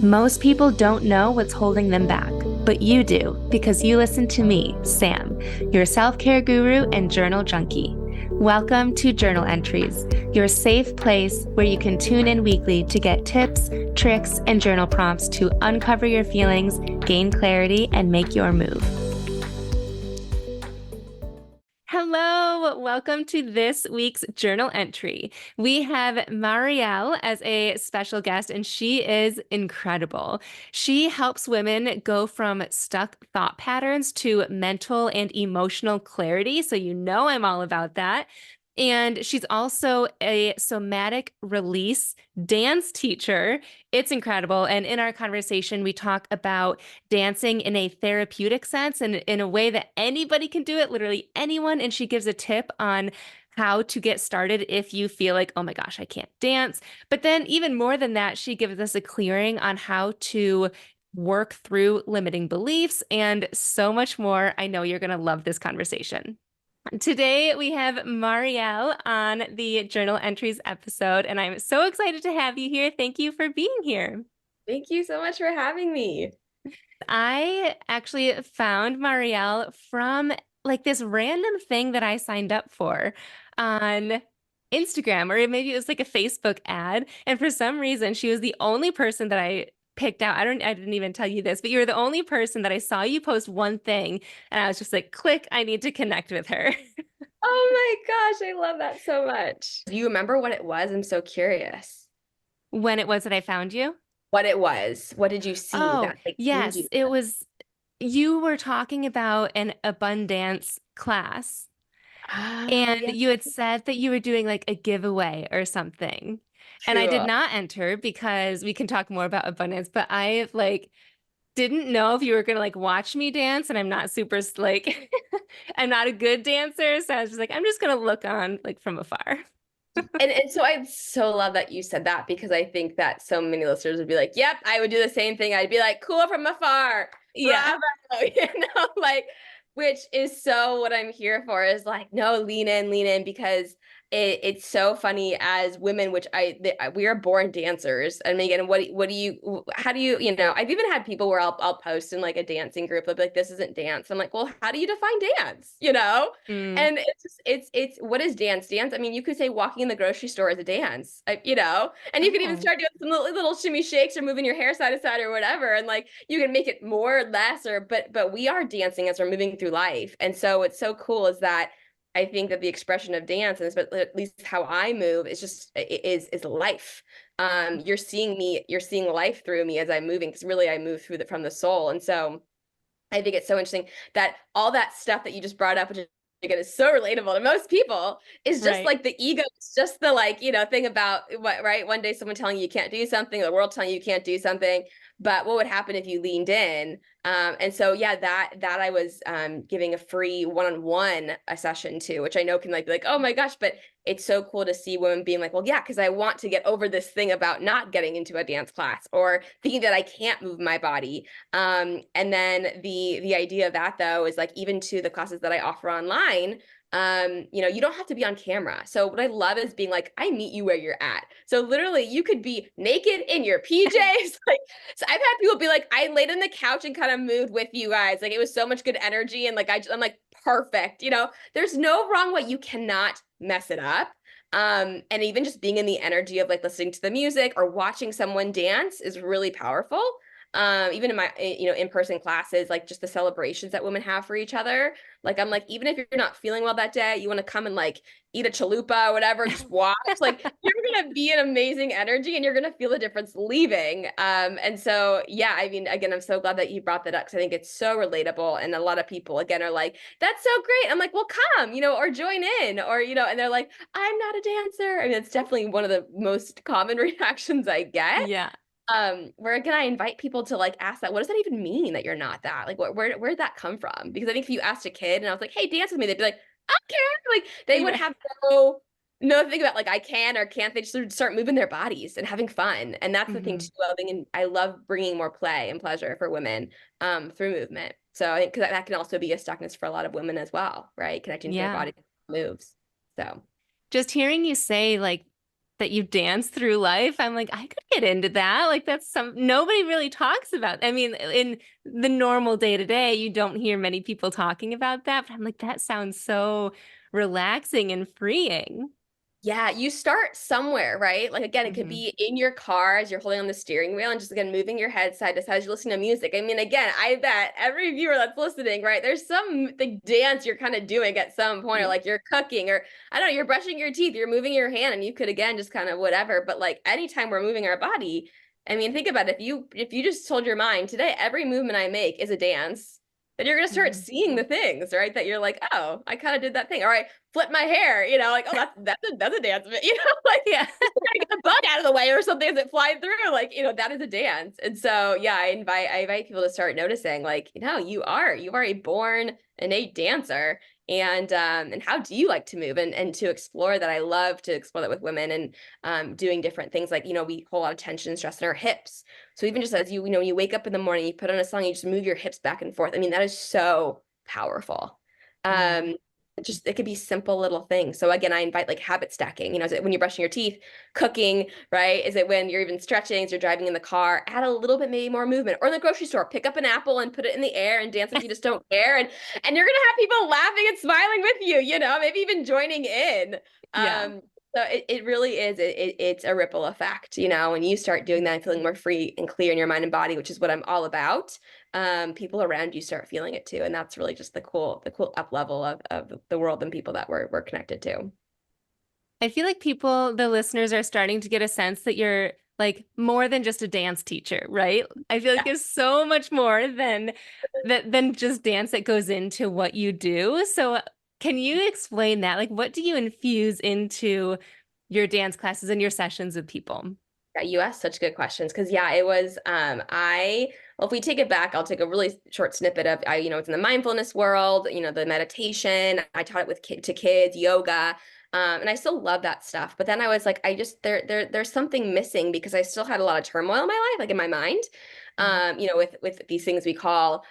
Most people don't know what's holding them back, but you do because you listen to me, Sam, your self-care guru and journal junkie. Welcome to Journal Entries, your safe place where you can tune in weekly to get tips, tricks, and journal prompts to uncover your feelings, gain clarity, and make your move. Hello, welcome to this week's journal entry. We have Mariel as a special guest, and she is incredible. She helps women go from stuck thought patterns to mental and emotional clarity. So, you know, I'm all about that. And she's also a somatic release dance teacher. It's incredible. And in our conversation, we talk about dancing in a therapeutic sense and in a way that anybody can do it, literally anyone. And she gives a tip on how to get started if you feel like, oh my gosh, I can't dance. But then, even more than that, she gives us a clearing on how to work through limiting beliefs and so much more. I know you're going to love this conversation. Today, we have Mariel on the Journal Entries episode, and I'm so excited to have you here. Thank you for being here. Thank you so much for having me. I actually found Mariel from like this random thing that I signed up for on Instagram, or maybe it was like a Facebook ad. And for some reason, she was the only person that I picked out. I didn't even tell you this, but you were the only person that I saw you post one thing. And I was just like, click, I need to connect with her. Oh my gosh, I love that so much. Do you remember what it was? I'm so curious. When it was that I found you? What it was. What did you see Oh, that like tuned yes, you? it was you were talking about an abundance class. Oh, And yeah, you had said that you were doing like a giveaway or something. And I did true. not enter because we can talk more about abundance, but I like didn't know if you were gonna like watch me dance, and I'm not super like I'm not a good dancer. So I was just like, I'm just gonna look on like from afar. And so I so love that you said that because I think that so many listeners would be like, "Yep, I would do the same thing." I'd be like, "Cool from afar, Yeah. bravo," like, which is so what I'm here for is like, no, lean in because it's so funny as women, which we are born dancers. And again, what do you how do you I've even had people where I'll post in like a dancing group, they'll be like, "This isn't dance." I'm like, "Well, how do you define dance?" Mm. And it's what is dance? Dance. I mean, you could say walking in the grocery store is a dance, and you could even Oh, start doing some little shimmy shakes or moving your hair side to side or whatever, and like you can make it more or less, or but we are dancing as we're moving through life, and so it's so cool is that I think that the expression of dance, and at least how I move, is just is life. You're seeing life through me as I'm moving because really I move through from the soul, and so. I think it's so interesting that all that stuff that you just brought up, which again is so relatable to most people, is just right. like the ego. It's just the thing about what, right? One day someone telling you you can't do something, the world telling you you can't do something. But what would happen if you leaned in? And so yeah, that I was giving a free one-on-one a session to, which I know can like be like, oh my gosh, but it's so cool to see women being like, well, yeah, because I want to get over this thing about not getting into a dance class or thinking that I can't move my body. And then the idea of that though is like even to the classes that I offer online, you don't have to be on camera. So what I love is being like, I meet you where you're at. So literally you could be naked in your PJs. Like, so I've had people be like, I laid on the couch and kind of moved with you guys. Like it was so much good energy. And like, I'm like, perfect. There's no wrong way. You cannot mess it up. And even just being in the energy of like listening to the music or watching someone dance is really powerful. Even in my in-person classes, like just the celebrations that women have for each other, like I'm like, even if you're not feeling well that day, you want to come and like eat a chalupa or whatever, just watch, like you're gonna be an amazing energy and you're gonna feel the difference leaving. And so yeah, I mean, again, I'm so glad that you brought that up because I think it's so relatable, and a lot of people again are like, that's so great. I'm like, well, come, or join in, or and they're like, I'm not a dancer. I mean, it's definitely one of the most common reactions I get. Yeah. Where again, I invite people to like ask that, what does that even mean that you're not that? Like, where'd that come from? Because I think if you asked a kid and I was like, hey, dance with me, they'd be like, okay. Like they would Yeah. have no thing about like I can or can't. They just would start moving their bodies and having fun. And that's the thing Hmm. too. Loving and I love bringing more play and pleasure for women through movement. So I think because that can also be a stuckness for a lot of women as well, right? Connecting to their Yeah. body moves. So Just hearing you say like that you dance through life. I'm like, I could get into that. Like that's some nobody really talks about. I mean, in the normal day to day, you don't hear many people talking about that, but I'm like, that sounds so relaxing and freeing. Yeah, you start somewhere, right? Like again, it could Hmm. be in your car as you're holding on the steering wheel and just again moving your head side to side as you listen to music. I mean, again, I bet every viewer that's listening, right? There's some like dance you're kind of doing at some point, or Yeah. like you're cooking, or I don't know, you're brushing your teeth, you're moving your hand, and you could again just kind of whatever. But like anytime we're moving our body, I mean, think about it. If you just told your mind today, every movement I make is a dance, then you're gonna start Hmm. seeing the things, right? That you're like, oh, I kind of did that thing. All right, flip my hair, like, oh, that's a dance, like Yeah. just trying to get the bug out of the way or something as it flies through, like, that is a dance. And so, yeah, I invite people to start noticing, like, you are a born innate dancer. And how do you like to move and to explore that? I love to explore that with women and doing different things like, we hold a lot of tension and stress in our hips. So even just as when you wake up in the morning, you put on a song, you just move your hips back and forth. I mean, that is so powerful. Mm. Um, it could be simple little things. So again, I invite like habit stacking. Is it when you're brushing your teeth, cooking, right? Is it when you're even stretching, as you're driving in the car? Add a little bit, maybe more movement. Or in the grocery store, pick up an apple and put it in the air and dance like you just don't care. And you're gonna have people laughing and smiling with you, maybe even joining in. Yeah. So it really is. It's a ripple effect, when you start doing that and feeling more free and clear in your mind and body, which is what I'm all about. People around you start feeling it too, and that's really just the cool up level of the world and people that we're connected to. I feel like the listeners are starting to get a sense that you're like more than just a dance teacher, right? I feel like Yeah. there's so much more than just dance that goes into what you do. So can you explain that? Like what do you infuse into your dance classes and your sessions with people? Yeah, you asked such good questions because yeah, it was well, if we take it back, I'll take a really short snippet of it's in the mindfulness world, the meditation. I taught it to kids, yoga. And I still love that stuff. But then I was like, I just there's something missing because I still had a lot of turmoil in my life, like in my mind. Mm. With these things we call,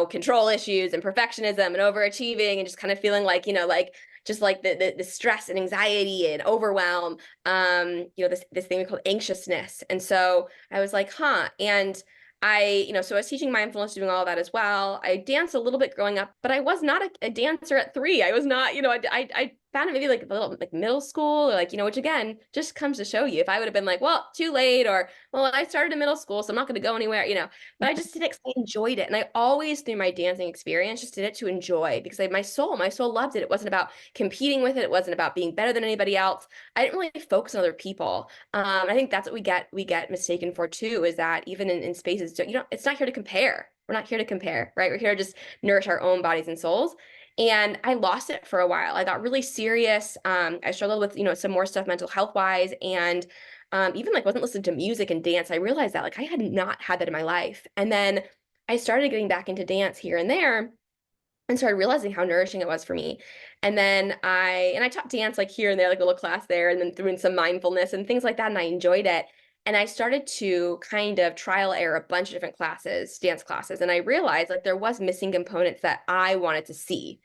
control issues and perfectionism and overachieving and just kind of feeling like, like just like the stress and anxiety and overwhelm, this thing we call anxiousness. And so I was like, huh. And so I was teaching mindfulness, doing all that as well. I danced a little bit growing up, but I was not a dancer at 3. I was not, I found it maybe like a little like middle school or like, which again, just comes to show you if I would have been like, well, too late, or, well, I started in middle school, so I'm not going to go anywhere, but I just did it because I enjoyed it. And I always, through my dancing experience, just did it to enjoy because my soul loved it. It wasn't about competing with it. It wasn't about being better than anybody else. I didn't really focus on other people. I think that's what we get mistaken for too, is that even in spaces, it's not here to compare. We're not here to compare, right? We're here to just nourish our own bodies and souls. And I lost it for a while. I got really serious. I struggled with, some more stuff mental health wise. And even like wasn't listening to music and dance. I realized that like I had not had that in my life. And then I started getting back into dance here and there and started realizing how nourishing it was for me. And then I taught dance like here and there, like a little class there, and then threw in some mindfulness and things like that. And I enjoyed it. And I started to kind of trial error a bunch of different classes, dance classes. And I realized like there was missing components that I wanted to see.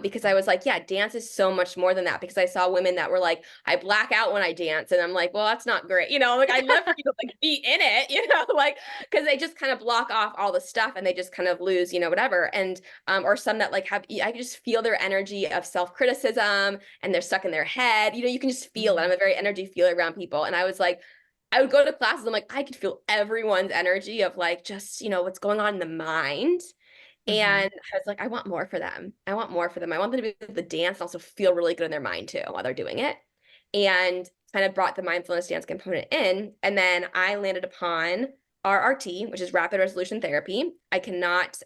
Because I was like, yeah, dance is so much more than that. Because I saw women that were like, I black out when I dance, and I'm like, well, that's not great, like I'd love for you to like be in it, like because they just kind of block off all the stuff and they just kind of lose, whatever. And or some that like I can just feel their energy of self-criticism and they're stuck in their head. You can just feel it. I'm Mhm. a very energy feeler around people, and I was like. I would go to classes. I'm like, I could feel everyone's energy of like just, what's going on in the mind. Mhm. And I was like, I want more for them. I want more for them. I want them to be able to dance and also feel really good in their mind too while they're doing it. And kind of brought the mindfulness dance component in. And then I landed upon RRT, which is rapid resolution therapy. I cannot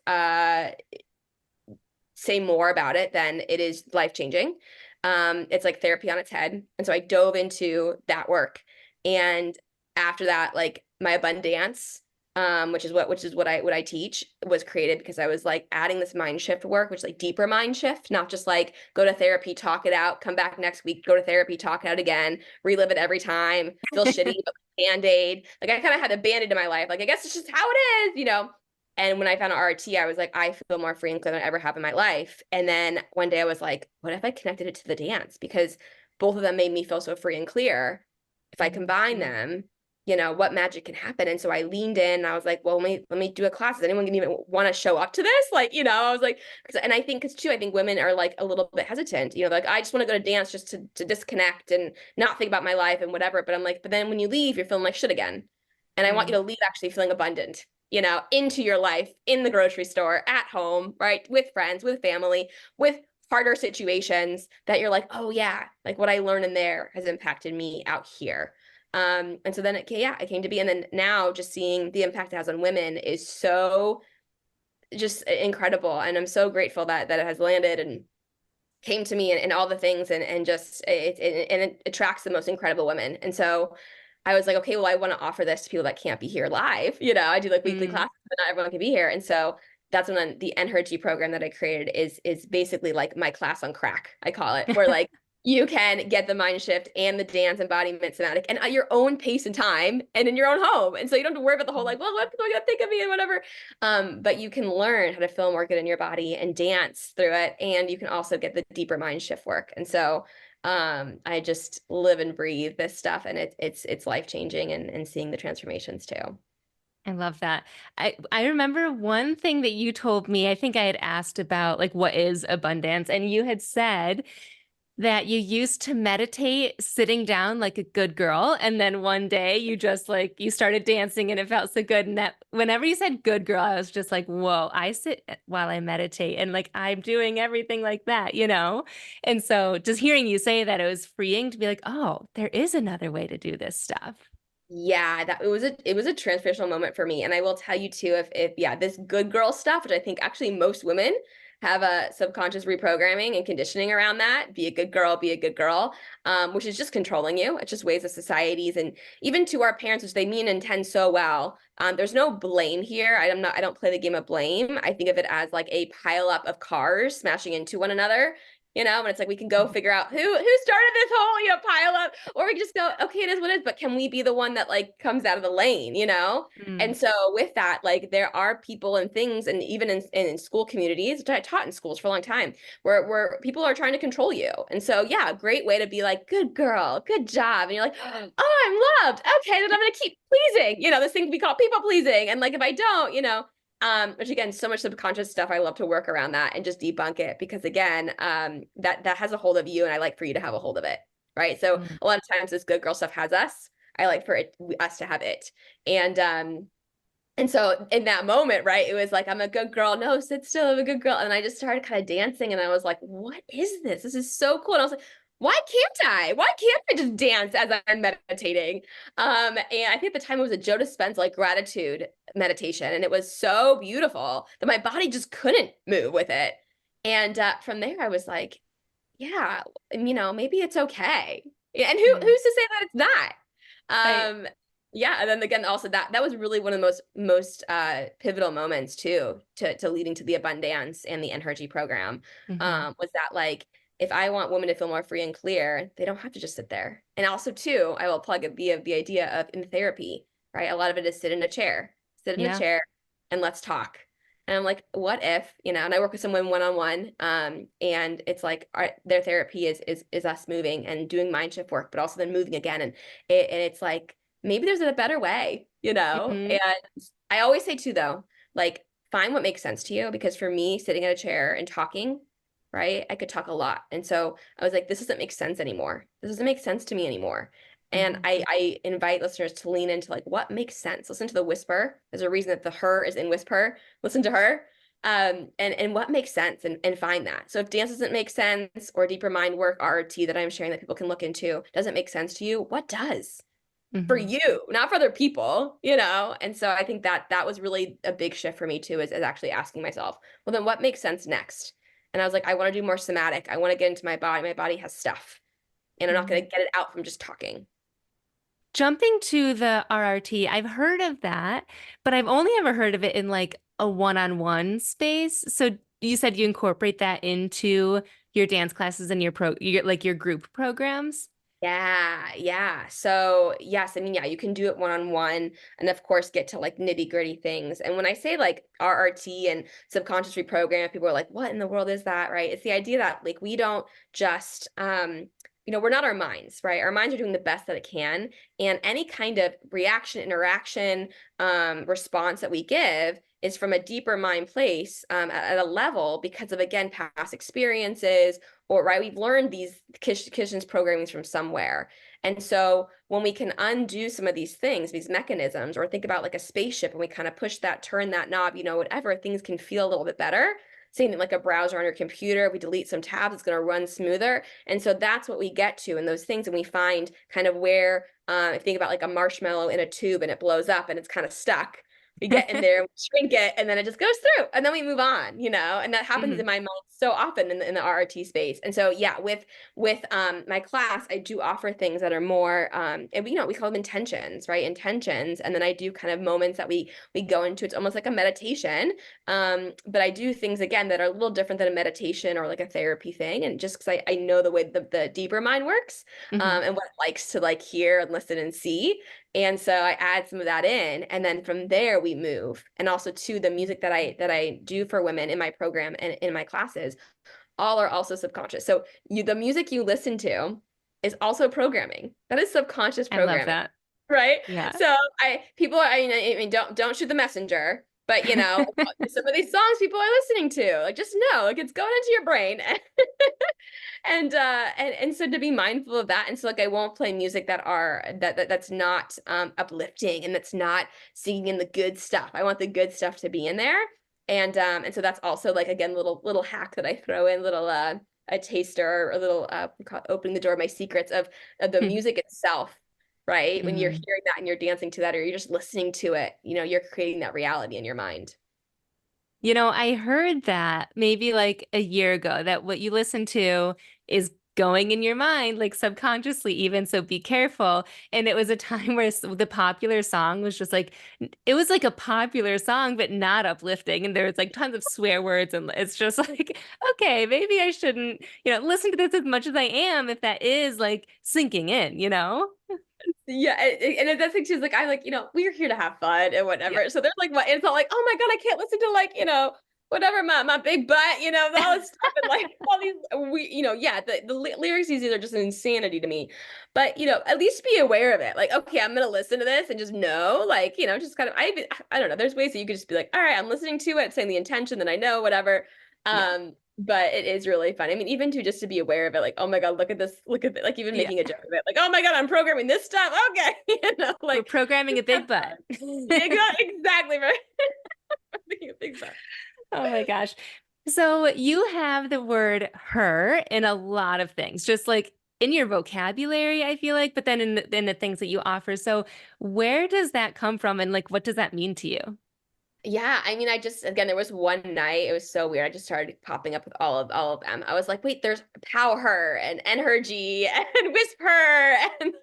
say more about it than it is life changing. It's like therapy on its head. And so I dove into that work. And after that, like my abundance, which is what I teach, was created because I was like adding this mind shift work, which is like deeper mind shift, not just like go to therapy, talk it out, come back next week, go to therapy, talk it out again, relive it every time, feel shitty, but band-aid. Like I kind of had a band-aid in my life. Like I guess it's just how it is. And when I found RT, I was like, I feel more free and clear than I ever have in my life. And then one day I was like, what if I connected it to the dance? Because both of them made me feel so free and clear. if I combine them, what magic can happen? And so I leaned in and I was like, well, let me do a class. Does anyone even want to show up to this? Like, I was like, and I think, I think women are like a little bit hesitant, like, I just want to go to dance just to disconnect and not think about my life and whatever. But I'm like, but then when you leave, you're feeling like shit again. And I want you Mm. to leave actually feeling abundant, into your life, in the grocery store, at home, right? With friends, with family, with harder situations that you're like, oh yeah, like what I learned in there has impacted me out here. And so then it came to be. And then now just seeing the impact it has on women is so just incredible. And I'm so grateful that it has landed and came to me and all the things and just it attracts the most incredible women. And so I was like, okay, well, I want to offer this to people that can't be here live. I do like weekly Mm. classes, but not everyone can be here. And so that's when the energy program that I created is basically like my class on crack, I call it, where like you can get the mind shift and the dance embodiment somatic and at your own pace and time and in your own home. And so you don't have to worry about the whole like, well, what people are gonna think of me and whatever. But you can learn how to feel more good in your body and dance through it. And you can also get the deeper mind shift work. And so I just live and breathe this stuff and it's life changing and seeing the transformations too. I love that. I remember one thing that you told me. I think I had asked about like what is abundance, and you had said that you used to meditate sitting down like a good girl, and then one day you just like you started dancing and it felt so good. And that whenever you said good girl, I was just like, whoa, I sit while I meditate and like I'm doing everything like that. And so just hearing you say that, it was freeing to be like, oh, there is another way to do this stuff. Yeah, that it was a transformational moment for me. And I will tell you too, if yeah, this good girl stuff, which I think actually most women have a subconscious reprogramming and conditioning around that, be a good girl, which is just controlling you. It's just ways of societies and even to our parents, which they mean and intend so well. There's no blame here. I don't play the game of blame. I think of it as like a pile up of cars smashing into one another. And it's like we can go figure out who started this whole, pile up, or we can just go, okay, it is what it is, but can we be the one that like comes out of the lane? Mm. And so with that, like there are people and things, and even in school communities, which I taught in schools for a long time, where people are trying to control you. And so yeah, a great way to be like, good girl, good job. And you're like, oh, I'm loved. Okay, then I'm gonna keep pleasing. This thing we call people pleasing. And like if I don't, which again, so much subconscious stuff. I love to work around that and just debunk it because again, that has a hold of you, and I like for you to have a hold of it, right? So Mm. a lot of times this good girl stuff has us. I like for us to have it, and so in that moment, right, it was like I'm a good girl. No, sit still. I'm a good girl, and I just started kind of dancing, and I was like, what is this? This is so cool. And I was like, why can't I? Why can't I just dance as I'm meditating? And I think at the time it was a Joe Dispenza like gratitude meditation, and it was so beautiful that my body just couldn't move with it. And from there, I was like, yeah, maybe it's okay. Yeah, and Mm. who's to say that it's not? I, Yeah, and then again, also that was really one of the most pivotal moments too, to leading to the abundance and the energy program. mhm. Was that like if I want women to feel more free and clear, they don't have to just sit there. And also too, I will plug the idea of in therapy, right? A lot of it is sit in a Yeah. chair, and let's talk. And I'm like, what if, and I work with someone one-on-one, and it's like their therapy is us moving and doing mind shift work, but also then moving again. And it's like, maybe there's a better way, Hmm. And I always say too, though, like find what makes sense to you, because for me, sitting in a chair and talking, right, I could talk a lot. And so I was like, this doesn't make sense anymore. This doesn't make sense to me anymore. And Hmm. I invite listeners to lean into like what makes sense. Listen to the whisper. There's a reason that the her is in whisper. Listen to her. And what makes sense and find that. So if dance doesn't make sense, or deeper mind work, RRT, that I'm sharing that people can look into, doesn't make sense to you, what does? For Hmm. you, not for other people? And so I think that was really a big shift for me too, is actually asking myself, well, then what makes sense next? And I was like, I want to do more somatic. I want to get into my body. My body has stuff, and I'm not going Hmm. to get it out from just talking. Jumping to the RRT, I've heard of that, but I've only ever heard of it in like a one-on-one space. So you said you incorporate that into your dance classes and your group programs? Yeah, yeah. So yes, I mean, yeah, you can do it one-on-one and of course get to like nitty-gritty things. And when I say like RRT and subconscious reprogram, people are like, what in the world is that? Right? It's the idea that like we don't just we're not our minds, right? Our minds are doing the best that it can. And any kind of reaction, interaction, response that we give is from a deeper mind place, at a level because of, again, past experiences, or, right, we've learned these kitchen's programmings from somewhere. And so when we can undo some of these things, these mechanisms, or think about like a spaceship and we kind of push that, turn that knob, whatever, things can feel a little bit better. Same thing like a browser on your computer. If we delete some tabs, it's going to run smoother. And so that's what we get to in those things. And we find kind of where, if you think about like a marshmallow in a tube and it blows up and it's kind of stuck, we get in there, we shrink it, and then it just goes through, and then we move on, and that happens Hmm. in my mind so often in the RRT space. And so, yeah, with my class, I do offer things that are more, and we call them intentions, right? Intentions, and then I do kind of moments that we go into. It's almost like a meditation, but I do things again that are a little different than a meditation or like a therapy thing, and just because I know the way the deeper mind works, Hmm. and what it likes to like hear and listen and see. And so I add some of that in, and then from there we move. And also to the music that I do for women in my program and in my classes, all are also subconscious. So the music you listen to is also programming. That is subconscious I love programming, that. right? Yeah. So I mean, don't shoot the messenger, but some of these songs people are listening to, like, just know, like, it's going into your brain. And so to be mindful of that. And so, like, I won't play music that's not uplifting, and that's not singing in the good stuff. I want the good stuff to be in there. And so that's also, like, again, little hack that I throw in, little a taster, or a little opening the door of my secrets of the music itself, right? When you're Mm. hearing that and you're dancing to that, or you're just listening to it, you're creating that reality in your mind. I heard that maybe like a year ago that what you listen to is going in your mind, like subconsciously, even. So be careful. And it was a time where the popular song was just like, it was like a popular song, but not uplifting. And there was like tons of swear words. And it's just like, okay, maybe I shouldn't, listen to this as much as I am if that is like sinking in? Yeah, and that's like she's like, I like, we're here to have fun and Yeah. whatever. So there's like, what, it's not like, oh my God, I can't listen to, like, whatever, my big butt, all this stuff, and like all these yeah, the lyrics these days are just insanity to me. But at least be aware of it. Like, okay, I'm gonna listen to this and just know, like, just kind of, I don't know. There's ways that you could just be like, all right, I'm listening to it, saying the intention that I know, whatever. Yeah. But it is really fun. I mean, even to just to be aware of it, like, oh my God, look at this, look at it, like, even Yeah. making a joke of it, like, oh my God, I'm programming this stuff. Okay, We're like, programming a just have big butt. fun. Exactly right. Making a big butt. Oh my gosh. So you have the word her in a lot of things, just like in your vocabulary, I feel like, but then in the things that you offer. So where does that come from, and like what does that mean to you? Yeah, I mean, I just, again, there was one night, it was so weird. I just started popping up with all of them. I was like, wait, there's power and energy and whisper and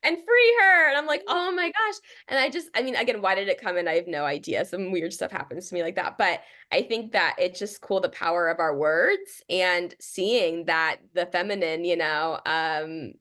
free her. And I'm like, oh my gosh. And I mean, again, why did it come in? I have no idea. Some weird stuff happens to me like that. But I think that it's just cool, the power of our words, and seeing that the feminine,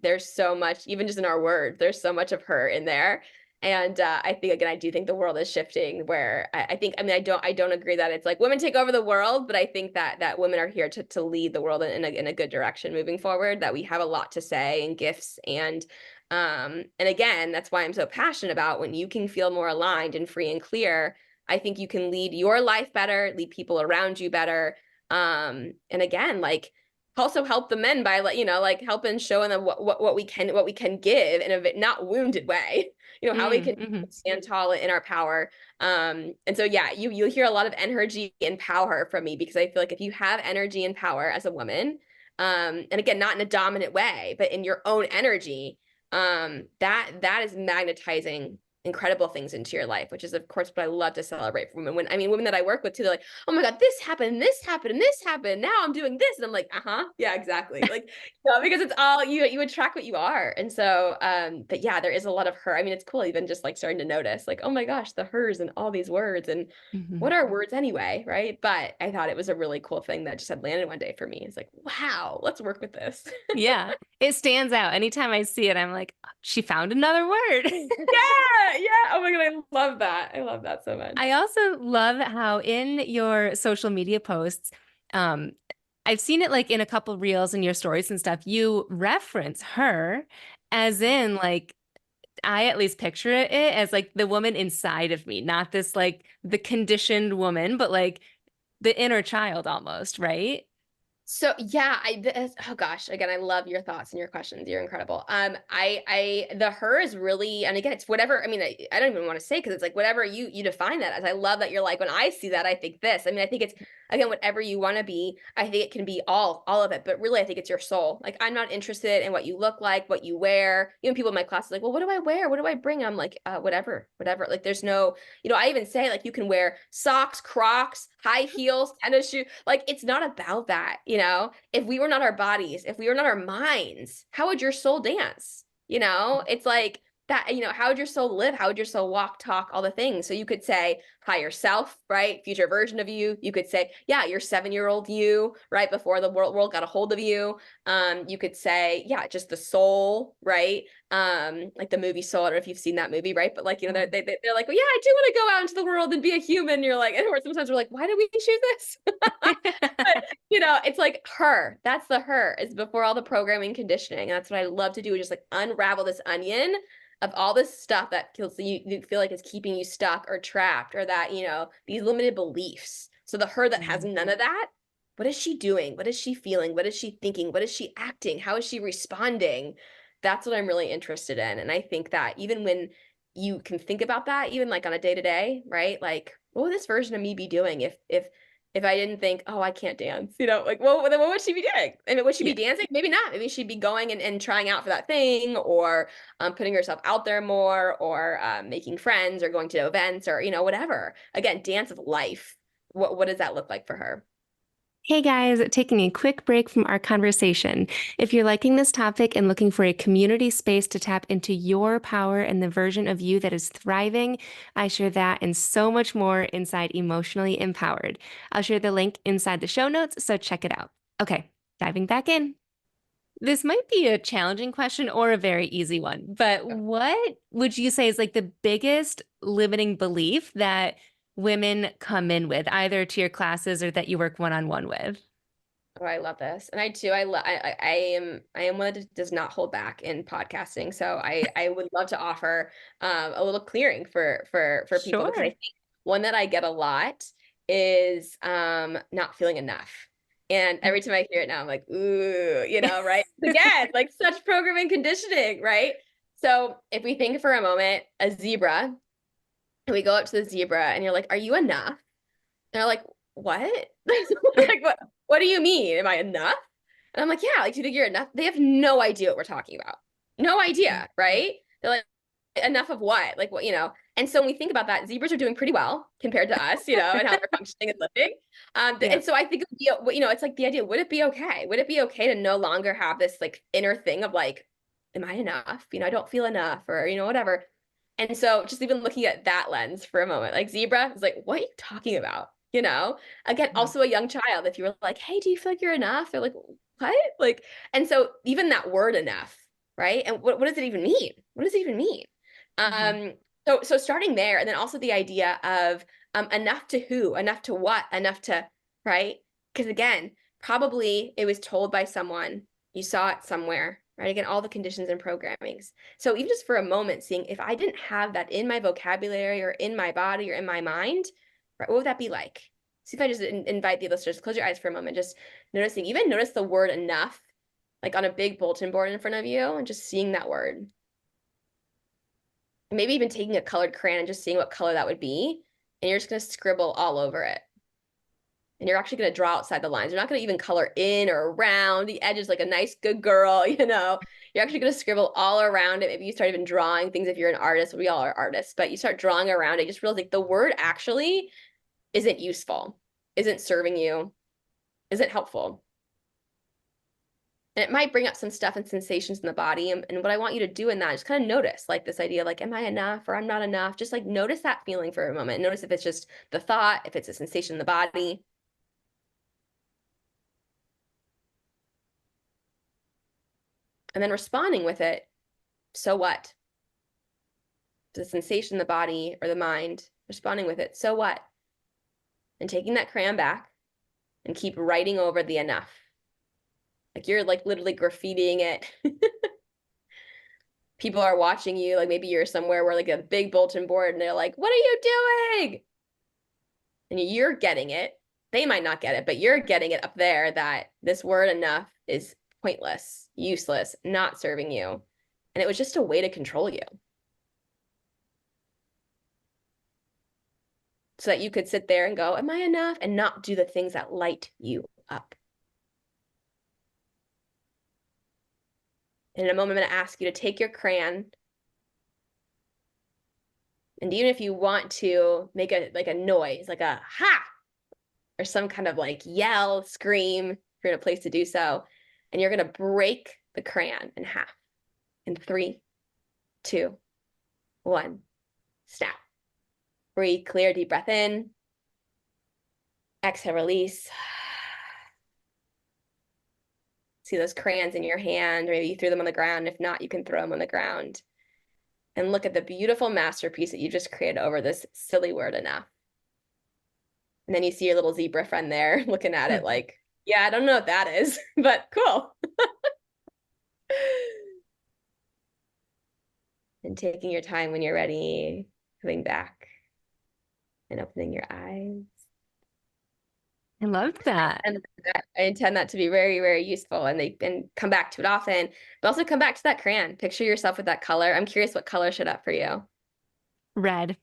there's so much, even just in our words, there's so much of her in there. And I think, again, I do think the world is shifting, where I think, I mean, I don't agree that it's like women take over the world, but I think that women are here to lead the world in a good direction moving forward, that we have a lot to say, and gifts, and again, that's why I'm so passionate about, when you can feel more aligned and free and clear, I think you can lead your life better, lead people around you better. And again, like, also help the men by, like, helping, showing them what we can give in a not wounded way, how we can Mm-hmm. stand tall in our power. And so, yeah, you'll hear a lot of energy and power from me, because I feel like if you have energy and power as a woman, and again, not in a dominant way, but in your own energy, that is magnetizing incredible things into your life, which is, of course, what I love to celebrate for women. I mean, women that I work with too, they're like, oh my God, this happened, and this happened, and this happened, now I'm doing this. And I'm like, yeah, exactly. Like, because it's all, you attract what you are. And so, but yeah, there is a lot of her. I mean, it's cool even just like starting to notice, like, oh my gosh, the hers and all these words, and Mm-hmm. what are words anyway, right? But I thought it was a really cool thing that just had landed one day for me. It's like, wow, let's work with this. Yeah, it stands out. Anytime I see it, I'm like, she found another word. Yeah, yeah. Oh my God, I love that. I love that so much. I also love how in your social media posts, um, I've seen it like in a couple reels and your stories and stuff. You reference her as in like I at least picture it as like the woman inside of me, not this like the conditioned woman, but like the inner child almost, right? So yeah, oh gosh, again, I love your thoughts and your questions. You're incredible. The her is really, and again, it's whatever. I mean, I don't even want to say because it's like whatever you define that as. I love that you're like when I see that, I think this. I mean, I think it's again whatever you want to be. I think it can be all of it, but really, I think it's your soul. Like I'm not interested in what you look like, what you wear. You know, people in my class are like, well, what do I wear? What do I bring? I'm like, whatever. Like there's no, I even say like you can wear socks, Crocs, high heels, tennis shoes. Like it's not about that, If we were not our bodies, if we were not our minds, how would your soul dance? It's like that, how would your soul live? How would your soul walk, talk, all the things? So you could say higher self, right? Future version of you. You could say, yeah, your 7-year-old you, right? Before the world got a hold of you. You could say, yeah, just the soul, right? Like the movie Soul. I don't know if you've seen that movie, right? But like, they're like, well, yeah, I do want to go out into the world and be a human. You're like, and sometimes we're like, why did we choose this? But, it's like her. That's the her. It's before all the programming conditioning. And that's what I love to do, is just like unravel this onion of all this stuff that feels you feel like is keeping you stuck or trapped, or that, these limited beliefs. So the her that has none of that, what is she doing? What is she feeling? What is she thinking? What is she acting? How is she responding? That's what I'm really interested in. And I think that even when you can think about that, even like on a day to day, right? Like, what would this version of me be doing if I didn't think, oh, I can't dance, like, well, then what would she be doing? I mean, would she be Yeah. dancing? Maybe not. Maybe she'd be going and trying out for that thing, or putting herself out there more, or making friends, or going to events, or, whatever. Again, dance of life. What does that look like for her? Hey guys, taking a quick break from our conversation. If you're liking this topic and looking for a community space to tap into your power and the version of you that is thriving, I share that and so much more inside Emotionally Empowered. I'll share the link inside the show notes, so check it out. Okay, diving back in. This might be a challenging question or a very easy one, but what would you say is like the biggest limiting belief that women come in with, either to your classes or that you work one-on-one with? Oh, I love this. And I too, I am one that does not hold back in podcasting. So I would love to offer a little clearing for people, because I Sure. think one that I get a lot is not feeling enough. And every time I hear it now, I'm like, ooh, right? Again, like such programming conditioning, right? So if we think for a moment, a zebra, and we go up to the zebra and you're like, are you enough? They're like, what? Like, what do you mean? Am I enough? And I'm like, yeah, like, do you think you're enough? They have no idea what we're talking about. No idea, right? They're like, enough of what? Like, what? And so when we think about that, zebras are doing pretty well compared to us, and how they're functioning and living. Yeah. And so I think it would be, it's like the idea, would it be okay? Would it be okay to no longer have this like inner thing of like, am I enough? I don't feel enough, or, whatever. And so just even looking at that lens for a moment, like zebra is like, what are you talking about? Again, Mhm. also a young child, if you were like, hey, do you feel like you're enough? They're like, what? Like, and so even that word enough, right? And what does it even mean? What does it even mean? Mhm. Um, so starting there, and then also the idea of enough to who, enough to what, enough to, right? Because again, probably it was told by someone, you saw it somewhere, right? Again, all the conditions and programmings. So even just for a moment, seeing if I didn't have that in my vocabulary or in my body or in my mind, right, what would that be like? See if I just invite the listeners, close your eyes for a moment, just even notice the word enough, like on a big bulletin board in front of you, and just seeing that word. Maybe even taking a colored crayon and just seeing what color that would be. And you're just going to scribble all over it. And you're actually going to draw outside the lines. You're not going to even color in or around the edges like a nice, good girl, You're actually going to scribble all around it. Maybe you start even drawing things if you're an artist. We all are artists, but you start drawing around it. You just realize like the word actually isn't useful, isn't serving you, isn't helpful. And it might bring up some stuff and sensations in the body. And what I want you to do in that is kind of notice like this idea, like, am I enough or I'm not enough? Just like notice that feeling for a moment. Notice if it's just the thought, if it's a sensation in the body. And then responding with it. So what? The sensation in the body or the mind, responding with it. So what? And taking that crayon back and keep writing over the enough. Like you're like literally graffitiing it. People are watching you, like maybe you're somewhere where like a big bulletin board and they're like, what are you doing? And you're getting it. They might not get it, but you're getting it up there that this word enough is pointless, useless, not serving you. And it was just a way to control you. So that you could sit there and go, am I enough? And not do the things that light you up. And in a moment, I'm going to ask you to take your crayon. And even if you want to make a like a noise, like a ha, or some kind of like yell, scream, if you're in a place to do so, and you're going to break the crayon in half in 3, 2, 1, snap. Breathe, clear, deep breath in. Exhale, release. See those crayons in your hand, or maybe you threw them on the ground. If not, you can throw them on the ground. And look at the beautiful masterpiece that you just created over this silly word enough. And then you see your little zebra friend there looking at it like, yeah, I don't know what that is, but cool. And taking your time when you're ready, coming back and opening your eyes. I loved that. And I intend that to be very, very useful, and they can come back to it often, but also come back to that crayon. Picture yourself with that color. I'm curious what color showed up for you. Red.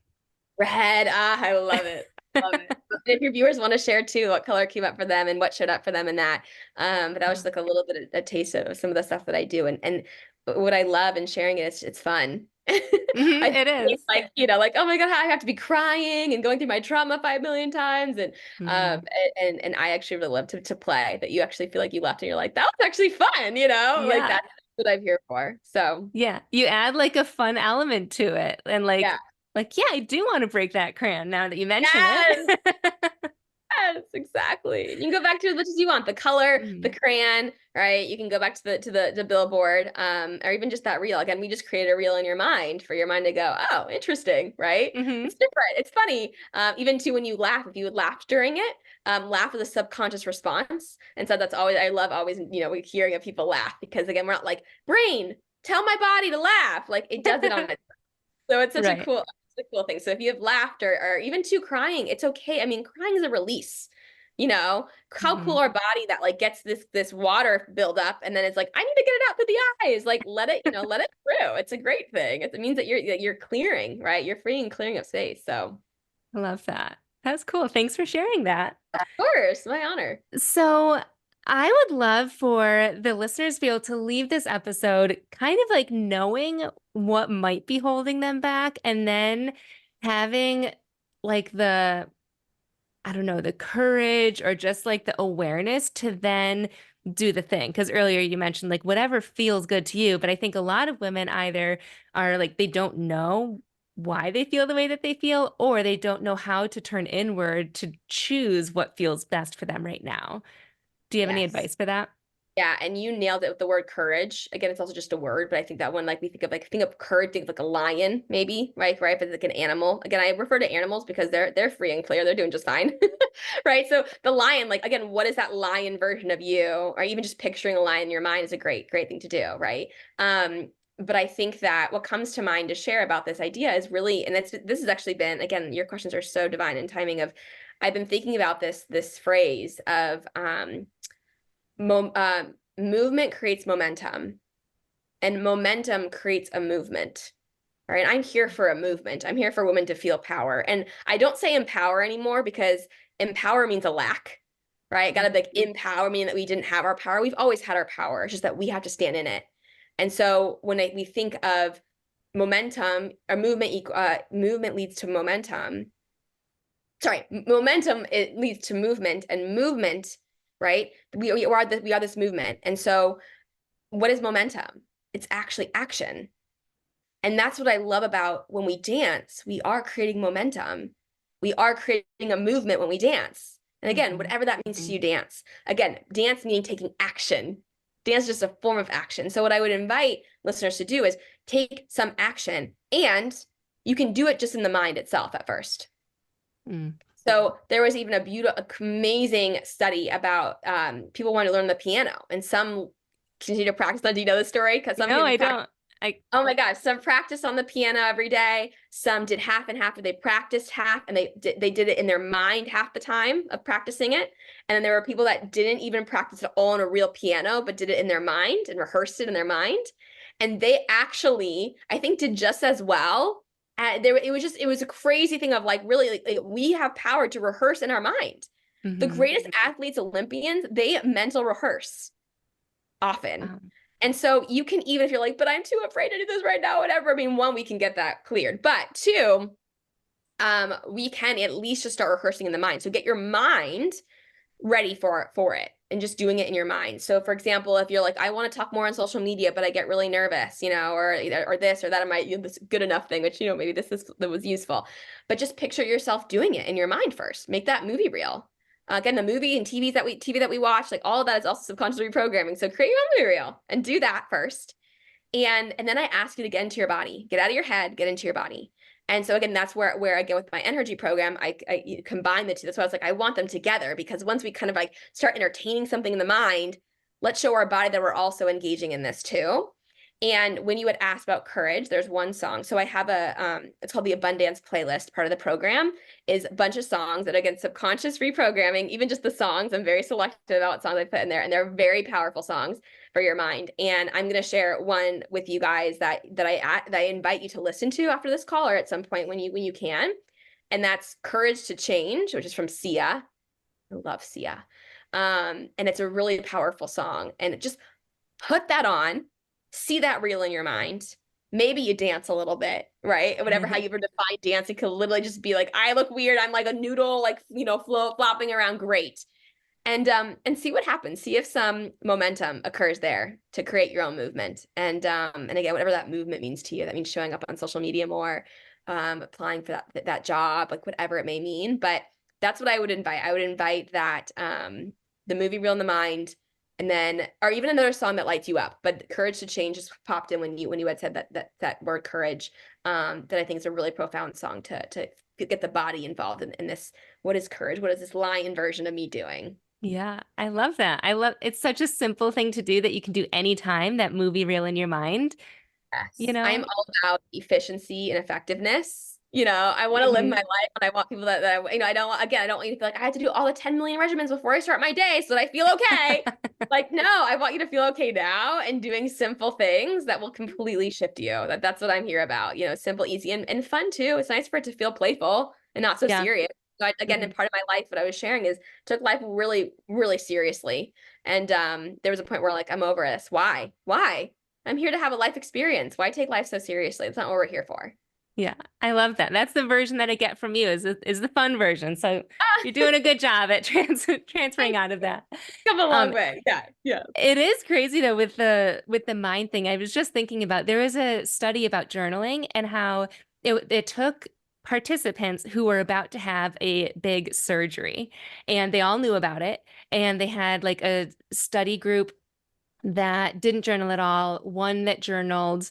Red. Ah, I love it. Love it. If your viewers want to share too, what color came up for them and what showed up for them in that. But that was just like a little bit of a taste of some of the stuff that I do. And what I love in sharing it, it's fun. I It is. like, like, oh my God, I have to be crying and going through my trauma 5 million times. Mhm. And I actually really love to play that you actually feel like you left and you're like, that was actually fun, like Yeah. that's what I'm here for. So Yeah. You add like a fun element to it. And yeah. yeah, I do want to break that crayon now that you mention Yes. it. Yes, exactly. You can go back to as much as you want. The color, the Mhm. crayon, right? You can go back to the billboard, or even just that reel. Again, we just create a reel in your mind for your mind to go, oh, interesting, right? Mhm. It's different. It's funny. Even too when you laugh, if you would laugh during it, laugh is a subconscious response. And so that's always, I love always, hearing of people laugh because again, we're not like, brain, tell my body to laugh. Like it does it on its. So it's such a Right. cool thing. So if you have laughter or even too crying, it's okay. I mean, crying is a release. How cool Mhm. our body that like gets this water build up and then it's like, I need to get it out through the eyes. Like let it, let it through. It's a great thing. It means that you're clearing, right? You're freeing and clearing up space. So I love that. That's cool. Thanks for sharing that. of course, my honor. So, I would love for the listeners to be able to leave this episode kind of like knowing what might be holding them back and then having like I don't know, the courage or just like the awareness to then do the thing. Because earlier you mentioned like whatever feels good to you. But I think a lot of women either are like they don't know why they feel the way that they feel, or they don't know how to turn inward to choose what feels best for them right now. Do you have any Yes. advice for that? Yeah, and you nailed it with the word courage. Again, it's also just a word, but I think that one, like we think of courage, think of like a lion, maybe, right? Right, but it's like an animal. Again, I refer to animals because they're free and clear, they're doing just fine, right? So the lion, like again, what is that lion version of you, or even just picturing a lion in your mind is a great thing to do, right? But I think that what comes to mind to share about this idea is really, and this has actually been, again, your questions are so divine in timing of, I've been thinking about this phrase of movement creates momentum, and momentum creates a movement. All right. I'm here for a movement. I'm here for women to feel power. And I don't say empower anymore because empower means a lack, right? Got to like empower meaning that we didn't have our power. We've always had our power. It's just that we have to stand in it. And so when we think of momentum, or movement leads to momentum. Sorry, momentum, it leads to movement, and movement, right? We are this movement. And so what is momentum? It's actually action. And that's what I love about when we dance. We are creating momentum. We are creating a movement when we dance. And again, Mhm. whatever that means to you, dance. Again, dance meaning taking action. Dance is just a form of action. So what I would invite listeners to do is take some action, and you can do it just in the mind itself at first. Mm. So there was even a beautiful, amazing study about people wanting to learn the piano, and some continue to practice. Do you know the story? Because some No, people I practice. don't. I Oh my gosh, some practiced on the piano every day. Some did half and half, or they practiced half and they did it in their mind half the time of practicing it. And then there were people that didn't even practice at all on a real piano, but did it in their mind and rehearsed it in their mind. And they actually, I think, did just as well. It was a crazy thing of like really like we have power to rehearse in our mind. The hmm greatest athletes, Olympians, they mental rehearse often. um, And so you can, even if you're like, but I'm too afraid to do this right now, whatever. I mean, one, we can get that cleared, but two, we can at least just start rehearsing in the mind. So get your mind ready for it and just doing it in your mind. So for example, if you're like, I want to talk more on social media, but I get really nervous, or this or that, I might this good enough thing, which maybe that was useful. But just picture yourself doing it in your mind first. Make that movie real. Again, the movie and TV that we watch, like all of that is also subconscious reprogramming. So create your own movie reel and do that first. And then I ask you to get into your body, get out of your head, get into your body. And so again, that's where again with my energy program, I combine the two. That's why I was like, I want them together, because once we kind of like start entertaining something in the mind, let's show our body that we're also engaging in this too. And when you had asked about courage, there's one song. So I have it's called the Abundance playlist. Part of the program is a bunch of songs that, again, subconscious reprogramming. Even just the songs, I'm very selective about what songs I put in there, and they're very powerful songs for your mind. And I'm going to share one with you guys that I invite you to listen to after this call, or at some point when you can. And that's Courage to Change, which is from Sia. I love Sia. And it's a really powerful song. And just put that on, see that reel in your mind. Maybe you dance a little bit, right? And whatever, how you ever define dance, it could literally just be like, I look weird. I'm like a noodle, like, flopping around. Great. And see what happens. See if some momentum occurs there to create your own movement. And again, whatever that movement means to you, that means showing up on social media more, applying for that job, like whatever it may mean. But that's what I would invite. I would invite that the movie reel in the mind, and then, or even another song that lights you up. But Courage to Change just popped in when you had said that word courage. That I think is a really profound song to get the body involved in this. What is courage? What is this lion version of me doing? Yeah, I love that. I love it's such a simple thing to do that you can do anytime, that movie reel in your mind, you Yes, I'm know? all about efficiency and effectiveness. I want to live my hmm life, and I want people I don't want, again, I don't want you to feel like I have to do all the 10 million regimens before I start my day so that I feel okay. Like, no, I want you to feel okay now and doing simple things that will completely shift you. That's what I'm here about. Simple, easy, and fun too. It's nice for it to feel playful and not so Yeah. serious. So again, in hmm part of my life, what I was sharing is took life really, really seriously. And there was a point where like, I'm over this. Why? Why? I'm here to have a life experience. Why take life so seriously? That's not what we're here for. Yeah, I love that. That's the version that I get from you is the fun version. So Ah, you're doing a good job at transferring thanks. out of that. Come a long Um, way. Yeah. Yeah. it is crazy though with the mind thing. I was just thinking about there was a study about journaling and how it took participants who were about to have a big surgery, and they all knew about it, and they had like a study group that didn't journal at all, one that journaled.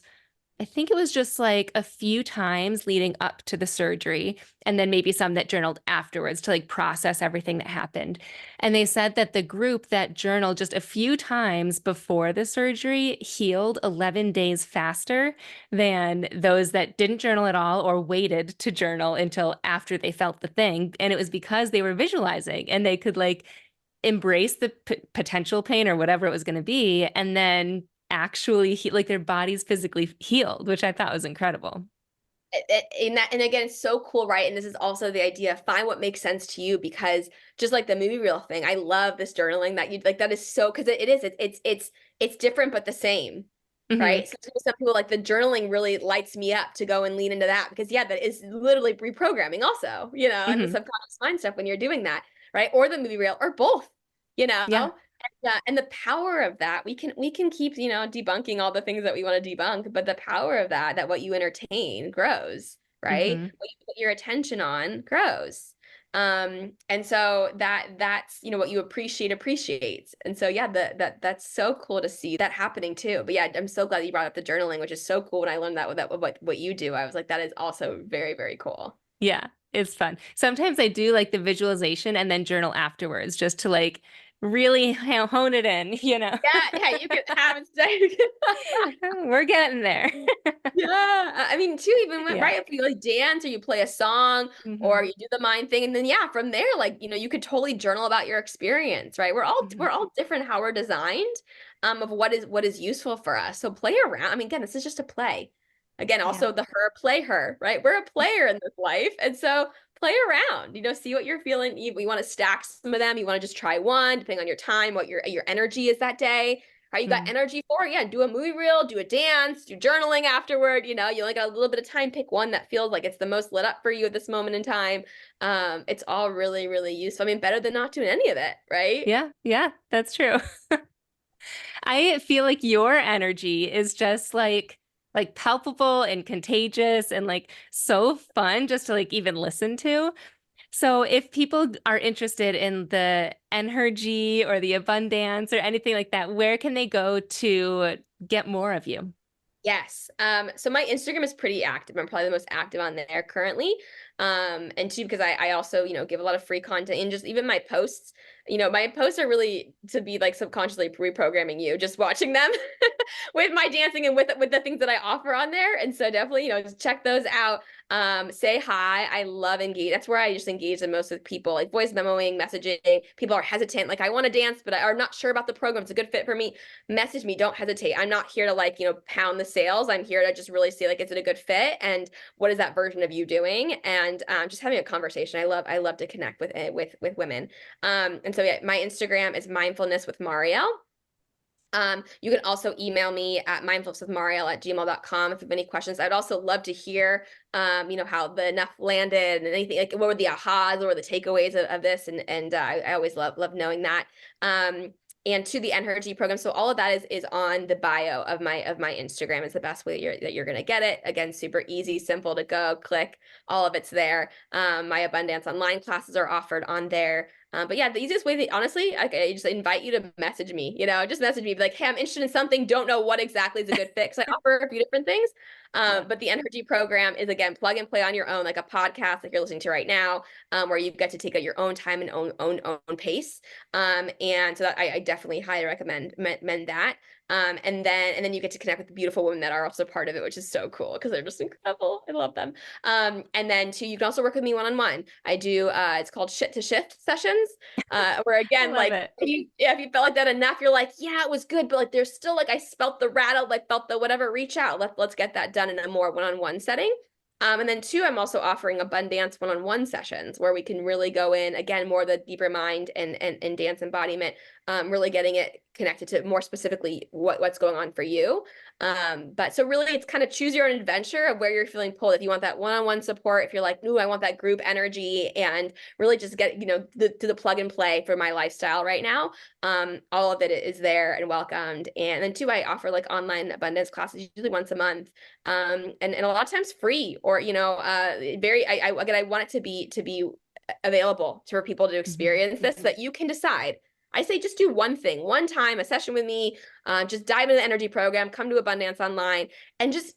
I think it was just like a few times leading up to the surgery, and then maybe some that journaled afterwards to like process everything that happened. And they said that the group that journaled just a few times before the surgery healed 11 days faster than those that didn't journal at all or waited to journal until after they felt the thing. And it was because they were visualizing and they could like embrace the potential pain or whatever it was going to be, and then actually like their bodies physically healed, which I thought was incredible. And again, it's so cool, right? And this is also the idea, find what makes sense to you, because just like the movie reel thing, I love this journaling that you like. That is so, because it is it's different but the same, hmm right? So some people, like, the journaling really lights me up to go and lean into that, because yeah, that is literally reprogramming also, and the hmm subconscious mind stuff when you're doing that, right? Or the movie reel, or both, you Yeah. know. And the power of that, we can keep, debunking all the things that we want to debunk, but the power of that what you entertain grows, right? hmm What you put your attention on grows. And so that's what you appreciate appreciates. And so yeah, that's so cool to see that happening too. But yeah, I'm so glad you brought up the journaling, which is so cool. When I learned that what you do, I was like, that is also very, very cool. Yeah. It's fun. Sometimes I do like the visualization and then journal afterwards just to like really hone it in, you know. Yeah, you can have it. We're getting there. Yeah, I mean, too, even when, Yeah. right, if you like dance or you play a song or Hmm. you do the mind thing, and then yeah, from there, like, you could totally journal about your experience, right? We're all Hmm. we're all different how we're designed, of what is useful for us. So play around. I mean, again, this is just a play. Again, Yeah. also the her, play her, right? We're a player in this life. And so play around, see what you're feeling. You want to stack some of them. You want to just try one, depending on your time, what your energy is that day. Right, you got Mm. energy for it. Yeah, do a movie reel, do a dance, do journaling afterward. You only got a little bit of time. Pick one that feels like it's the most lit up for you at this moment in time. It's all really, really useful. I mean, better than not doing any of it, right? Yeah. Yeah. That's true. I feel like your energy is just like palpable and contagious and like so fun just to like even listen to. So if people are interested in the energy or the abundance or anything like that, where can they go to get more of you? Yes. So my Instagram is pretty active. I'm probably the most active on there currently. And two, because I also, give a lot of free content and just even my posts, my posts are really to be like subconsciously reprogramming you, just watching them with my dancing and with the things that I offer on there. And so definitely, just check those out. Say hi. I love engage. That's where I just engage the most with people, like voice memoing, messaging. People are hesitant, like I want to dance, but are not sure about the program. It's a good fit for me. Message me. Don't hesitate. I'm not here to like, pound the sales. I'm here to just really see like, is it a good fit? And what is that version of you doing? And just having a conversation. I love to connect with women. And so yeah, my Instagram is mindfulness with Mariel. You can also email me at mindfulnesswithmariel@gmail.com if you have any questions. I'd also love to hear, how the enough landed and anything like what were the ahas, what were the takeaways of this, and I always love knowing that. And to the energy program, so all of that is on the bio of my Instagram. It's the best way that you're gonna get it. Again, super easy, simple to go, click, all of it's there. My abundance online classes are offered on there. But yeah, the easiest way, honestly, I just invite you to message me. Just message me, be like, "Hey, I'm interested in something. Don't know what exactly is a good fit." Because I offer a few different things. Yeah. But the energy program is again plug and play on your own, like a podcast, like you're listening to right now, where you get to take at your own time and own pace. And so that I definitely highly recommend that. And then you get to connect with the beautiful women that are also part of it, which is so cool because they're just incredible. I love them. And then two, you can also work with me one-on-one. I do it's called Shit to Shift sessions, where I again, love like it. if you felt like that enough, you're like, yeah, it was good, but like there's still like I felt the rattle, like felt the whatever, reach out. Let's get that done in a more one-on-one setting. And then two, I'm also offering abundance one-on-one sessions where we can really go in again more the deeper mind and dance embodiment, really getting it connected to more specifically what's going on for you. But so really it's kind of choose your own adventure of where you're feeling pulled. If you want that one-on-one support, if you're like, ooh, I want that group energy and really just get, to the plug and play for my lifestyle right now. All of it is there and welcomed. And then two, I offer like online abundance classes usually once a month. And a lot of times free or, very, again, I want it to be available for people to Mhm. experience this so that you can decide. I say just do one thing, one time, a session with me, just dive into the energy program, come to Abundance Online, and just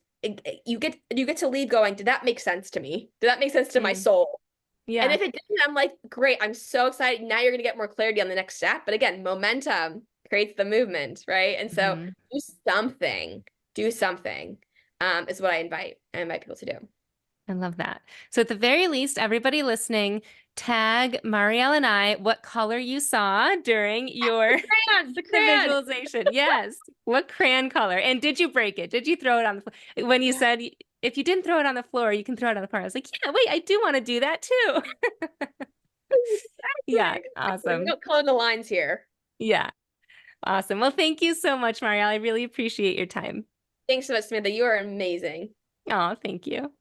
you get to leave going, did that make sense to me? Did that make sense to my Mm. soul? And Yeah. if it didn't, I'm like, great, I'm so excited. Now you're gonna get more clarity on the next step. But again, momentum creates the movement, right? And so Mhm. do something, do something, is what I invite people to do. I love that. So at the very least, everybody listening, tag Marielle and I what color you saw during your The the crayon. visualization. Yes. What crayon color? And did you break it? Did you throw it on the floor? When you said if you didn't throw it on the floor, you can throw it on the floor. I was like, yeah, wait, I do want to do that too. Yeah, Exactly. We awesome. don't color the lines here. Yeah, awesome. Well, thank you so much, Marielle. I really appreciate your time. Thanks so much, Samantha. You are amazing. Oh, thank you.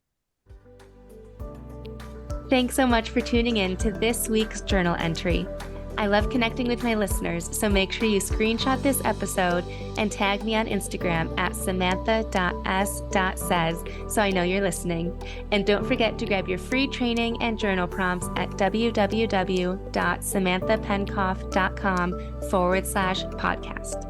Thanks so much for tuning in to this week's journal entry. I love connecting with my listeners, so make sure you screenshot this episode and tag me on Instagram at samantha.s.says so I know you're listening. And don't forget to grab your free training and journal prompts at www.samanthapenkoff.com/podcast.